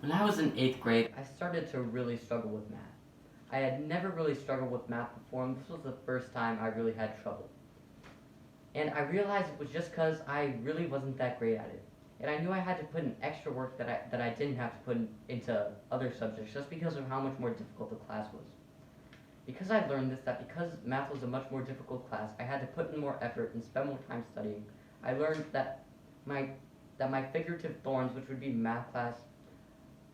When I was in 8th grade, I started to really struggle with math. I had never really struggled with math before, and this was the first time I really had trouble. And I realized it was just because I really wasn't that great at it. And I knew I had to put in extra work that I didn't have to put into other subjects just because of how much more difficult the class was. Because I learned this, that because math was a much more difficult class, I had to put in more effort and spend more time studying. I learned my that my figurative thorns, which would be math class,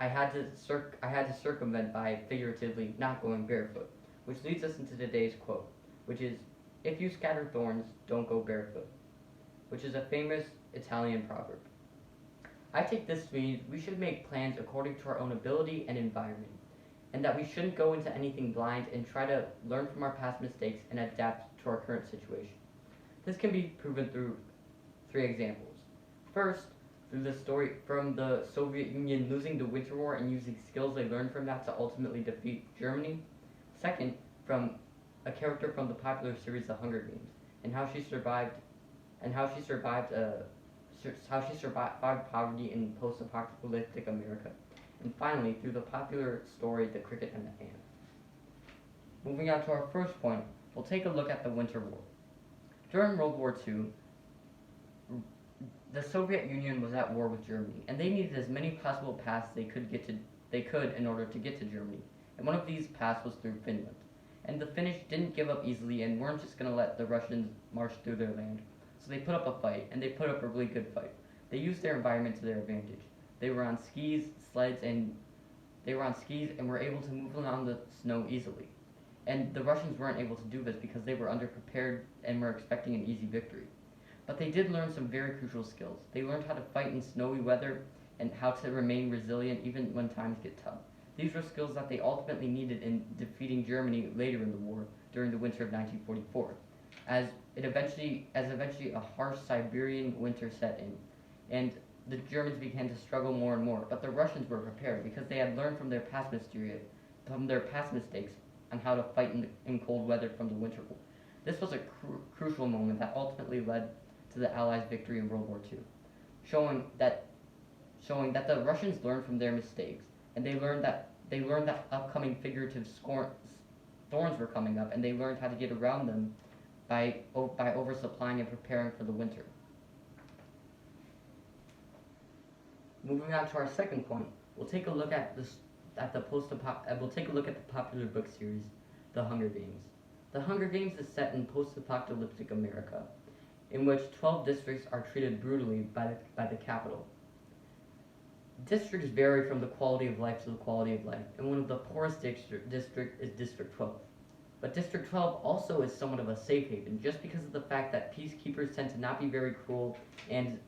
I had to circumvent by figuratively not going barefoot, which leads us into today's quote, which is, "If you scatter thorns, don't go barefoot," which is a famous Italian proverb. I take this to mean we should make plans according to our own ability and environment, and that we shouldn't go into anything blind and try to learn from our past mistakes and adapt to our current situation. This can be proven through three examples. First, through the story from the Soviet Union losing the Winter War and using skills they learned from that to ultimately defeat Germany. Second, from a character from the popular series The Hunger Games and how she survived and how she survived poverty in post-apocalyptic America. And finally, through the popular story The Cricket and the Ant. Moving on to our first point, we'll take a look at the Winter War. During World War II, the Soviet Union was at war with Germany, and they needed as many possible paths they could in order to get to Germany. And one of these paths was through Finland. And the Finnish didn't give up easily and weren't just going to let the Russians march through their land. So they put up a fight, and they put up a really good fight. They used their environment to their advantage. They were on skis, sleds, and were able to move around the snow easily. And the Russians weren't able to do this because they were underprepared and were expecting an easy victory. But they did learn some very crucial skills. They learned how to fight in snowy weather and how to remain resilient even when times get tough. These were skills that they ultimately needed in defeating Germany later in the war during the winter of 1944, as eventually a harsh Siberian winter set in, and the Germans began to struggle more and more. But the Russians were prepared because they had learned from their past mistakes on how to fight in cold weather from the Winter War. This was a crucial moment that ultimately led to the Allies' victory in World War II, showing that the Russians learned from their mistakes, and they learned that upcoming figurative thorns were coming up, and they learned how to get around them by oversupplying and preparing for the winter. Moving on to our second point, we'll take a look at the popular book series, The Hunger Games. The Hunger Games is set in post-apocalyptic America, in which 12 districts are treated brutally by the capital. Districts vary from the quality of life to the quality of life, and one of the poorest district is District 12. But District 12 also is somewhat of a safe haven, just because of the fact that peacekeepers tend to not be very cruel and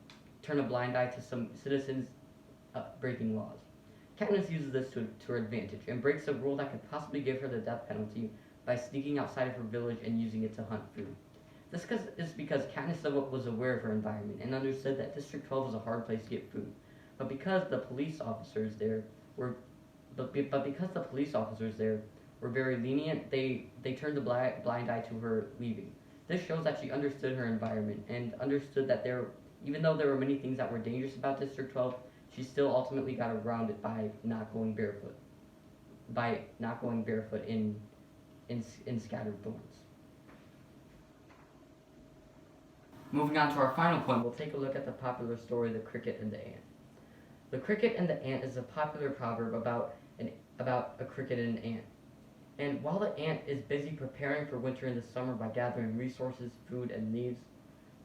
turn a blind eye to some citizens breaking laws. Katniss uses this to her advantage and breaks a rule that could possibly give her the death penalty by sneaking outside of her village and using it to hunt food. This is because Katniss was aware of her environment and understood that District 12 was a hard place to get food. But because the police officers there were very lenient, they turned a blind eye to her leaving. This shows that she understood her environment and understood that even though there were many things that were dangerous about District 12, she still ultimately got around it by not going barefoot. In scattered thorns. Moving on to our final point, we'll take a look at the popular story, The Cricket and the Ant. The Cricket and the Ant is a popular proverb about a cricket and an ant. And while the ant is busy preparing for winter and the summer by gathering resources, food, and leaves,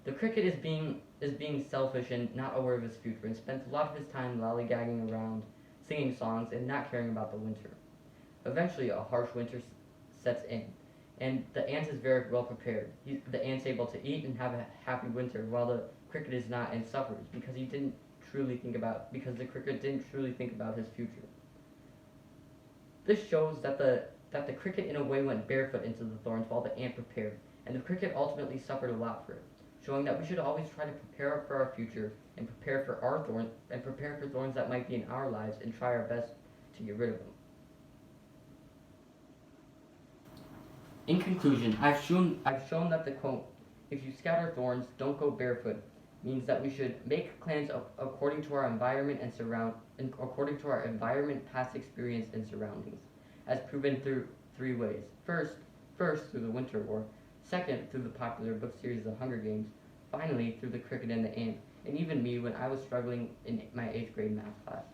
the cricket is being selfish and not aware of his future and spends a lot of his time lollygagging around, singing songs, and not caring about the winter. Eventually, a harsh winter sets in, and the ant is very well prepared. The ant's able to eat and have a happy winter, while the cricket is not and suffers because the cricket didn't truly think about his future. This shows that the cricket in a way went barefoot into the thorns while the ant prepared, and the cricket ultimately suffered a lot for it, showing that we should always try to prepare for our future and prepare for thorns that might be in our lives and try our best to get rid of them. In conclusion, I've shown that the quote, "If you scatter thorns, don't go barefoot," means that we should make clans according to our environment according to our environment, past experience, and surroundings, as proven through three ways. First, through the Winter War. Second, through the popular book series The Hunger Games. Finally, through the cricket and the ant, and even me when I was struggling in my 8th grade math class.